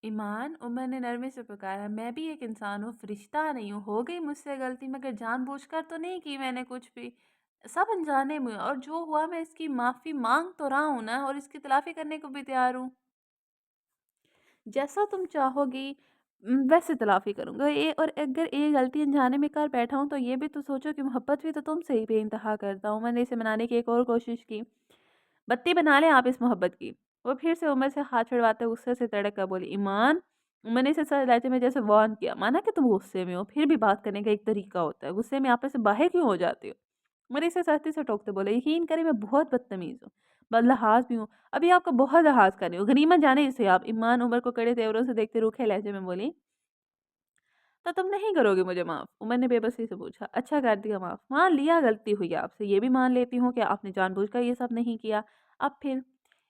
ईमान, उमर ने नरमी से पुकारा, मैं भी एक इंसान हूँ, फरिश्ता नहीं हूँ। हो गई मुझसे गलती, मगर जानबूझकर तो नहीं की मैंने कुछ भी। सब अनजाने में, और जो हुआ मैं इसकी माफ़ी माँग तो रहा हूँ ना, और इसकी तलाफ़ी करने को भी तैयार हूँ। जैसा तुम चाहोगी वैसे तलाफ़ी करूँगा। ये, और अगर ये गलती अनजाने में कर बैठा हूँ, तो ये भी तो सोचो कि मोहब्बत भी तो तुमसे ही बेइंतहा करता हूँ। मैंने इसे मनाने की एक और कोशिश की। बत्ती बना लें आप इस मोहब्बत की। वो फिर से उमर से हाथ छुड़वाते गुस्से से तड़क कर बोली, ईमान, मैंने इसे सर लहजे में जैसे वार्न किया। माना कि तुम गुस्से में हो, फिर भी बात करने का एक तरीका होता है। गुस्से में आप में से बाहर क्यों हो जाती हो? उमर इसे सख्ती से टोकते बोले, यकीन करें मैं बहुत बदतमीज़ हूँ, बदलहाज़ भी हूँ। अभी आपका बहुत लिहाज़ कर रही हूँ। गनीमत जाने इसे आप। ईमान उमर को कड़े तेवरों से देखते रूखे लहजे में बोली, तो तुम नहीं करोगे मुझे माफ़? उमर ने बेबसी से पूछा। अच्छा कर दिया माफ़। मान लिया गलती हुई आपसे। ये भी मान लेती हूँ कि आपने जानबूझकर ये सब नहीं किया। अब फिर?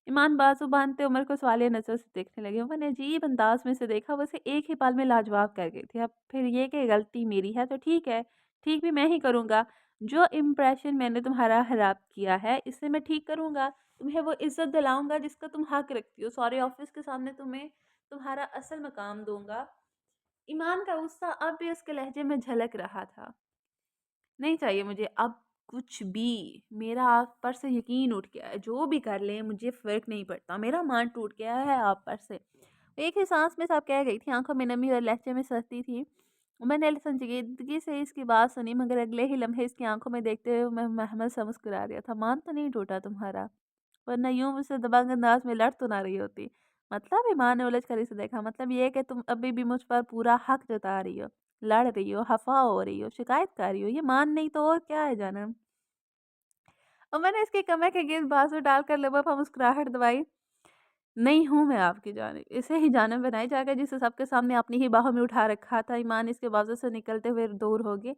ईमान बाजू बाँधते उमर को सवालिया नज़र से देखने लगे। उमर ने अजीब अंदाज़ में उसे देखा, वो उसे एक ही पल में लाजवाब कर गई थी। अब फिर ये कि गलती मेरी है तो ठीक है, ठीक भी मैं ही करूँगा। जो इम्प्रेशन मैंने तुम्हारा खराब किया है, इसे मैं ठीक करूँगा। तुम्हें वो इज़्ज़त दिलाऊँगा जिसका तुम हक रखती हो। सारे ऑफ़िस के सामने तुम्हें तुम्हारा असल मकाम दूँगा। ईमान का गुस्सा अब भी उसके लहजे में झलक रहा था। नहीं चाहिए मुझे अब कुछ भी। मेरा आप पर से यकीन उठ गया है। जो भी कर लें मुझे फ़र्क नहीं पड़ता। मेरा मान टूट गया है आप पर से। एक ही साँस में सब कह गई थी, आँखों में नमी और लहजे में सख्ती थी। मैंने संजीदगी से इसकी बात सुनी, मगर अगले ही लम्हे इसकी आँखों में देखते हुए मैं महमद सा मुस्कुरा दिया था। मान तो नहीं टूटा तुम्हारा, वरना यूँ मुझसे दबंग अंदाज में लड़ तो ना रही होती। मतलब? ईमान ने उलझ कर इसे देखा। मतलब ये है कि तुम अभी भी मुझ पर पूरा हक जता रही हो, लड़ रही हो, खफ़ा हो रही हो, शिकायत कर रही हो। ये मान नहीं तो और क्या है जानम? और मैंने इसके कमर के गिर्द बाजू डालकर लबों पर मुस्कुराहट दबाई। नहीं हूँ मैं आपकी जानिब, इसे ही जानिब बनाई जाकर जिसे सबके सामने अपनी ही बाहों में उठा रखा था। ईमान इसके बाजू से निकलते हुए दूर हो गए।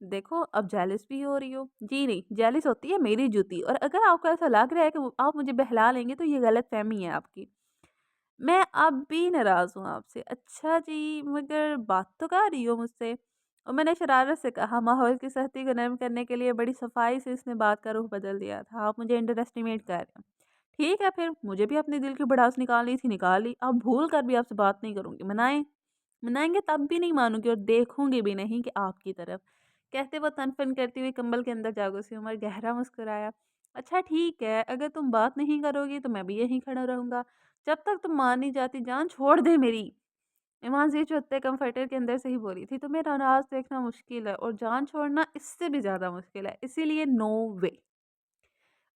देखो अब जेलस भी हो रही हो। जी नहीं, जेलस होती है मेरी जूती, और अगर आपको ऐसा लग रहा है कि आप मुझे बहला लेंगे, तो ये गलतफ़हमी है आपकी। मैं अब भी नाराज़ हूँ आपसे। अच्छा जी, मगर बात तो कर रही हो मुझसे। और मैंने शरारत से कहा। माहौल की सख्ती को नरम करने के लिए बड़ी सफाई से इसने बात का रुख बदल दिया था। आप मुझे अंडर एस्टिमेट कर रहे हैं। ठीक है फिर, मुझे भी अपने दिल की भड़ास निकालनी थी, निकाल ली। अब भूल कर भी आपसे बात नहीं करूँगी। मनाएँ? मनाएँगे तब भी नहीं मानूँगी, और देखूँगी भी नहीं कि आपकी तरफ। कहते वो तन-फन करती हुई कंबल के अंदर जा घुसी। उमर गहरा मुस्कुराया। अच्छा ठीक है, अगर तुम बात नहीं करोगी तो मैं भी यहीं खड़ा रहूँगा। जब तक तुम मान नहीं जाती, जान छोड़ दे मेरी। ईमान जी चुहत्ते कम्फर्टर के अंदर से ही बोली थी, तुम्हें नाराज़ देखना मुश्किल है, और जान छोड़ना इससे भी ज़्यादा मुश्किल है। इसीलिए नो वे।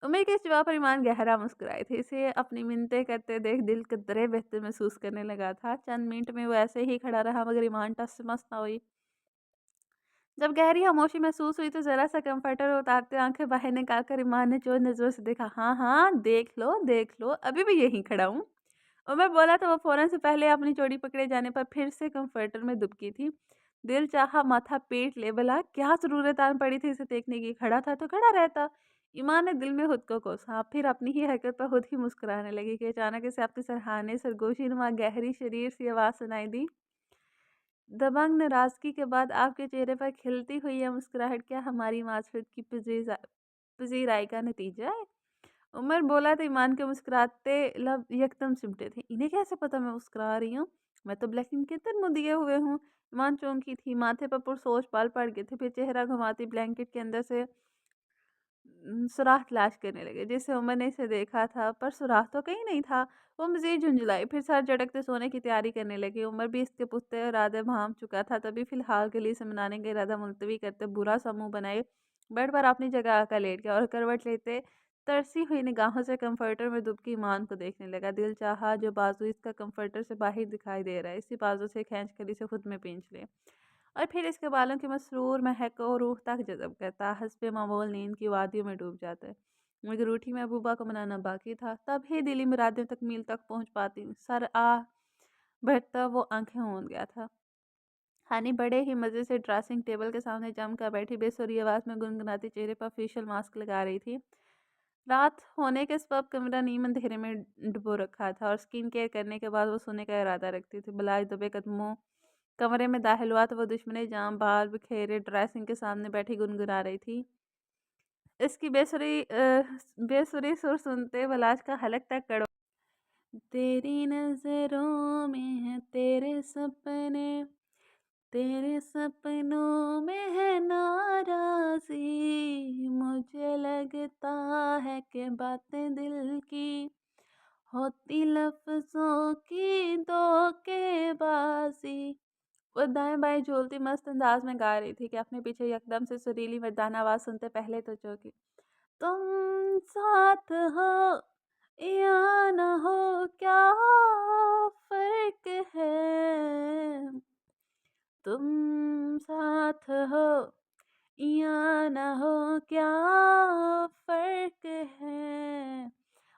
उमर के इस जवाब पर ईमान गहरा मुस्कुराए थे। इसे अपनी मिन्नतें करते देख दिल कतरे बेहतर महसूस करने लगा था। चंद मिनट में वो ऐसे ही खड़ा रहा, मगर ईमान टस से मस ना हुई। जब गहरी खामोशी महसूस हुई, तो ज़रा सा कम्फर्टर उतारते आंखें बाहर निकाल कर ईमान ने चोर नज़रों से देखा। हाँ हाँ, देख लो, अभी भी यहीं खड़ा हूँ। उमर बोला तो वो फ़ौरन से पहले अपनी चोटी पकड़े जाने पर फिर से कम्फर्टर में दुबकी थी। दिल चाहा माथा पीट ले, भला क्या ज़रूरत आन पड़ी थी इसे देखने की? खड़ा था तो खड़ा रहता। ईमान ने दिल में खुद को कोसा, फिर अपनी ही हरकत पर खुद ही मुस्कुराने लगी कि अचानक इसे अपनी सराहने सरगोशी नुमा गहरी शरीर सी आवाज़ सुनाई दी। दबंग नाराज़गी के बाद आपके चेहरे पर खिलती हुई यह मुस्कुराहट क्या हमारी मार्फत की पज़ीराई का नतीजा है? उमर बोला तो ईमान के मुस्कुराते लब यकदम सिमटे थे। इन्हें कैसे पता मैं मुस्कुरा रही हूँ? मैं तो ब्लैकिंग के तर मुँह दिए हुए हूँ। ईमान चौंकी थी, माथे पर पुरसोच बाल पड़ गए थे, फिर चेहरा घुमाती ब्लैंकेट के अंदर से सुराख तलाश करने लगे। जैसे उमर ने इसे देखा था, पर सुराख तो कहीं नहीं था। वो मज़ीद झुंझलाई, फिर सर झटकते सोने की तैयारी करने लगी। उमर भी इसके पुख्ते इरादे भांप चुका था, तभी फ़िलहाल के लिए इसे मनाने का इरादा मुलतवी करते बुरा सा मुँह बनाए बेड पर अपनी जगह आकर लेट गया, और करवट लेते तरसी हुई निगाहों से कम्फर्टर में दुबकी ईमान को देखने लगा। दिल चाहा जो बाजू इसका कम्फर्टर से बाहर दिखाई दे रहा है, इसी बाजू से खींच कर इसे खुद में खींच ले, और फिर इसके बालों की मसरूर महक को रूह तक जज़ब करता, हस्बे मामूल नींद की वादियों में डूब जाता है। मगर रूठी महबूबा को मनाना बाकी था, तब ही दिली मुरादें तकमील तक पहुँच पाती। सर भरता वो आंखें मूंद गया था। हानि बड़े ही मज़े से ड्रेसिंग टेबल के सामने जमकर बैठी बेसुरी आवाज़ में गुनगुनाती चेहरे पर फेशियल मास्क लगा रही थी। रात होने के सबब कमरा नीम अंधेरे में डुबो रखा था, और स्किन केयर करने के बाद वो सोने का इरादा रखती थी। बलाए दबे कदमों कमरे में दाखिल हुआ तो वो दुश्मने जाम बाल बिखेरे ड्रेसिंग के सामने बैठी गुनगुना रही थी। इसकी बेसुरी सुर सुनते वलाज का हलक तक तेरी नज़रों में है तेरे सपनों में है नाराज़ी। मुझे लगता है कि बातें दिल की होती लफ्ज़ों की धोखेबाज़ी। वो दाएँ-बाएँ झूलती मस्त अंदाज़ में गा रही थी कि अपने पीछे एकदम से सुरीली मर्दाना आवाज़ सुनते पहले तो चौंकी। तुम साथ हो या ना हो क्या फ़र्क है? तुम साथ हो या ना हो क्या फ़र्क है?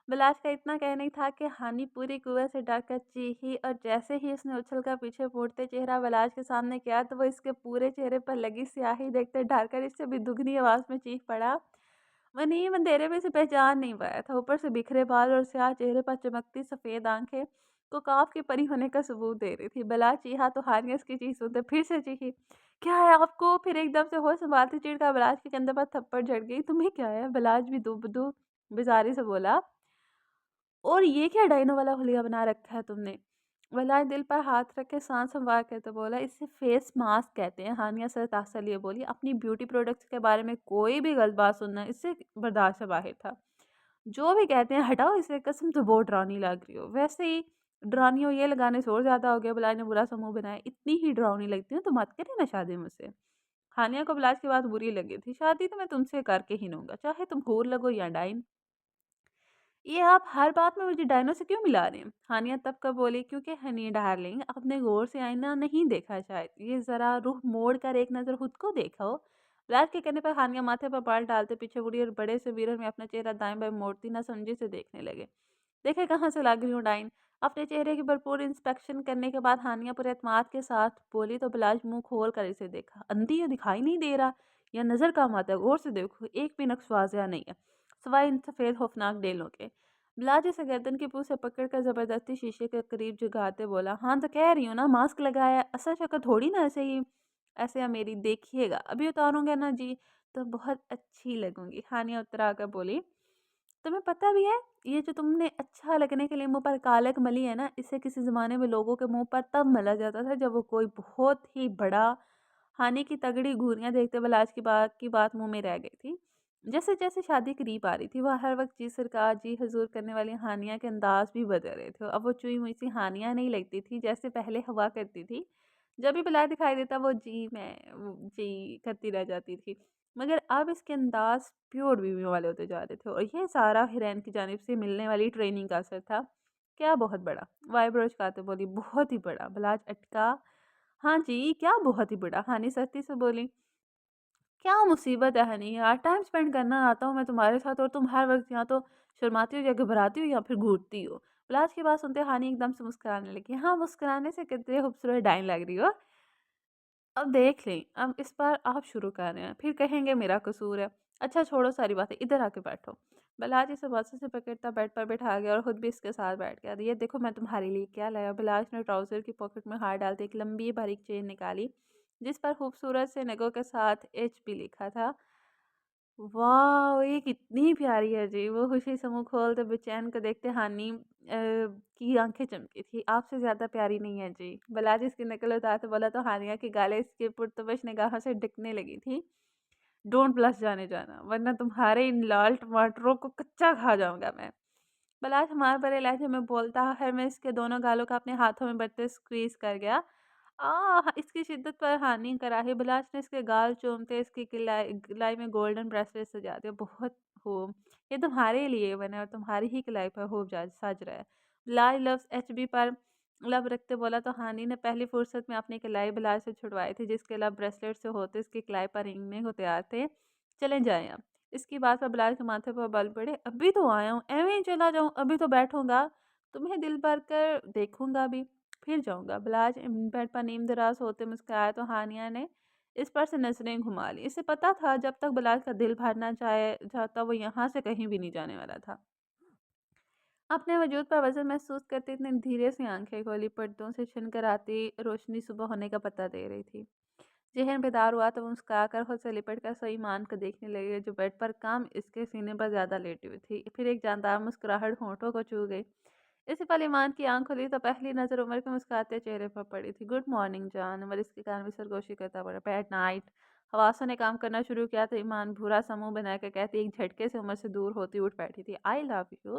बिलास का इतना कहना ही था कि हानि पूरी कुएँ से डरकर चीखी और जैसे ही उसने उछलकर पीछे मुड़ते चेहरा बिलास के सामने किया तो वो इसके पूरे चेहरे पर लगी स्याही देखते डरकर इससे भी दुगनी आवाज़ में चीख पड़ा। वनीम अंधेरे में से पहचान नहीं पाया था। ऊपर से बिखरे बाल और स्याह चेहरे पर चमकती सफ़ेद आँखें को काफ के परी होने का सबूत दे रही थी। बिलास चीहा तो हारिया इसकी चीख सुनते फिर से चीखी, क्या है आपको? फिर एकदम से होश संभालती चिढ़कर बिलास के कंधे पर थप्पड़ झड़ गई। तुम्हें क्या है? बिलास भी दुबदू बेजारी से बोला। और ये क्या डाइनो वाला हुलिया बना रखा है तुमने? विलायत दिल पर हाथ रख के सांस संवार के तो बोला, इसे फेस मास्क कहते हैं। हानिया सरतासा लिए बोली, अपनी ब्यूटी प्रोडक्ट्स के बारे में कोई भी गलत बात सुनना इससे बर्दाश्त से बाहर था। जो भी कहते हैं हटाओ इसे, कसम तो बहुत डरावनी लग रही हो। वैसे ही डरावनी हो ये लगाने से और ज्यादा हो गया। बिलाय ने बुरा सा मुंह बनाया, इतनी ही डरावनी लगती हूँ तो मत करे ना शादी मुझसे। हानिया को बिलाज की बात बुरी लगी थी। शादी तो मैं तुमसे करके ही लूंगा, चाहे तुम हूर लगो या डाइन। ये आप हर बात में मुझे डायनो से क्यों मिला रहे हैं? हानिया तब कब बोली, क्योंकि हनी डार्लिंग आपने गौर से आईना नहीं देखा शायद। ये जरा रुख मोड़ कर एक नजर खुद को देखा हो। रात के कहने पर हानिया माथे पर बाल डालते पीछे मुड़ी और बड़े से विरह में अपना चेहरा दाएं बाएं मोड़ती न समझी से देखने लगे। देखे कहाँ से लग रही हूँ डाइन? अपने चेहरे की भरपूर इंस्पेक्शन करने के बाद हानिया पूरे एतमाद के साथ बोली तो बिलाज मुंह खोल कर इसे देखा। अंधी है, दिखाई नहीं दे रहा या नजर कम आता है? गौर से देखो, एक भी नक्श वाजिया नहीं है सिवाय इन सफेद खौफनाक डेलों के। बिलाज इसे गर्दन की पूंछ से पकड़कर जबरदस्ती शीशे के करीब झुकाते बोला, हाँ तो कह रही हूँ ना, मास्क लगाया है, असल शक्ल थोड़ी ना ऐसे ही। ऐसे है मेरी, देखिएगा अभी उतारूंगा ना जी तो बहुत अच्छी लगूंगी। हानिया उत्तरा आकर बोली, तुम्हें पता भी है ये जो तुमने अच्छा लगने के लिए मुंह पर कालक मली है ना, इसे किसी जमाने में लोगों के मुंह पर तब मला जाता था जब वो कोई बहुत ही बड़ा। हानि की तगड़ी घूरियां देखते बिलाज की बात मुंह में रह गई थी। जैसे जैसे शादी करीब आ रही थी वह हर वक्त जी सरकार जी हजूर करने वाली हानिया के अंदाज भी बदल रहे थे। अब वो चुई मुई सी हानिया नहीं लगती थी जैसे पहले हुआ करती थी। जब भी बिलाज दिखाई देता वो जी करती रह जाती थी। मगर अब इसके अंदाज प्योर बीवियों वाले होते जा रहे थे और ये सारा हिरैन की जानिब से मिलने वाली ट्रेनिंग का असर था। क्या बहुत बड़ा? वाइब्रोज खाते बोली, बहुत ही बड़ा। बिलाज अटका। हाँ जी, क्या बहुत ही बड़ा? हानि सख्ती से बोली। क्या मुसीबत है हनी यार, टाइम स्पेंड करना आता हूँ मैं तुम्हारे साथ और तुम हर वक्त या तो शर्माती हो या घबराती हो या फिर घूरती हो। बिलाज की बात सुनते हानि एकदम से मुस्कुराने लगी। हाँ, मुस्कुराने से कितने खूबसूरत डाइन लग रही हो। अब देख लें, अब इस बार आप शुरू कर रहे हैं, फिर कहेंगे मेरा कसूर है। अच्छा छोड़ो सारी बातें, इधर आके बैठो। बिलाज इसे बस से पकड़ता बेड पर बैठा गया और खुद भी इसके साथ बैठ गया। ये देखो मैं तुम्हारे लिए क्या लाया। बिलाज ने ट्राउजर की पॉकेट में हाथ डालते एक लंबी बारीक चेन निकाली जिस पर खूबसूरत से नगों के साथ एच पी लिखा था। वाह! ये कितनी प्यारी है जी। वो खुशी से मुँह खोलते बेचैन को देखते हानि की आँखें चमकी थी। आपसे ज़्यादा प्यारी नहीं है जी। बिलाज इसकी नकल उतारते बोला तो हानिया की गालें इसकी पुरतबश निगाहों से ढकने लगी थी। डोंट ब्लश जाने जाना, वरना तुम्हारे इन लाल टमाटरों को कच्चा खा जाऊँगा मैं। बिलाज हमारे भरे लहजे में बोलता है, मैं इसके दोनों गालों का अपने हाथों में बरते स्क्वीज़ कर गया। इसकी शिद्दत पर हानि कराही बिलाज ने इसके गाल चूमते इसकी गलाई गलाई में गोल्डन ब्रेसलेट सजा दिया। बहुत हो, ये तुम्हारे लिए बना है और तुम्हारी ही कलाई पर खूब सज रहा है। बिलाज लव्स एचबी पर लब रखते बोला तो हानि ने पहली फुर्सत में अपनी कलाई बिलाज से छुड़वाई थी जिसके लब ब्रेसलेट से होते इसकी कलाई पर रेंगने को तैयार थे। चले जाएं अब। इसकी बात पर बिलाल के माथे पर बल पड़े। अभी तो आया हूँ, ऐवें ही चला जाऊँ? अभी तो बैठूंगा, तुम्हें दिल भर कर देखूंगा भी, फिर जाऊंगा। बिलाज बेड पर नीम दराज होते मुस्कुराया तो हानिया ने इस पर से नजरें घुमा ली। इसे पता था जब तक बिलाज का दिल भरना चाहे चाहता वो यहाँ से कहीं भी नहीं जाने वाला था। अपने वजूद पर वजन महसूस करते इतने धीरे से आंखें खोली, पर्दों से छिन कर आती रोशनी सुबह होने का पता दे रही थी। ज़हन बेदार हुआ तो वो मुस्कुराकर खुद से लिपट कर सईमान को देखने लगी जो बेड पर कम इसके सीने पर ज़्यादा लेटी हुई थी। फिर एक जानदार मुस्कुराहट होठों को छू गई। इसी पल ईमान की आँख खुली तो पहली नज़र उमर के मुस्कुराते चेहरे पर पड़ी थी। गुड मॉर्निंग जान, उमर इसके कान में सरगोशी करता पड़ा। Bad night. हवासों ने काम करना शुरू किया तो ईमान भूरा सा मुँह बनाकर कहती एक झटके से उमर से दूर होती उठ बैठी थी। आई लव यू।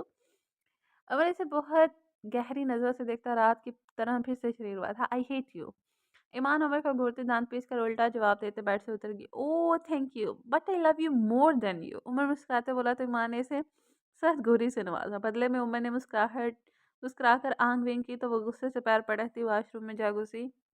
उमर इसे बहुत गहरी नज़रों से देखता रात की तरह फिर से शरीर हुआ था। I hate you. Iman Umar को घूरते दांत पीस कर उल्टा जवाब देते बेड से उतर गई। Oh thank you but I love you more than you. Umar मुस्कुराते बोला तो ईमान ने इसे सख्त घूरी से नवाजा। बदले में उमर ने मुस्कुराहट मुस्कुराकर आंख विंग की तो वो गुस्से से पैर पटकती वॉशरूम में जा घुसी।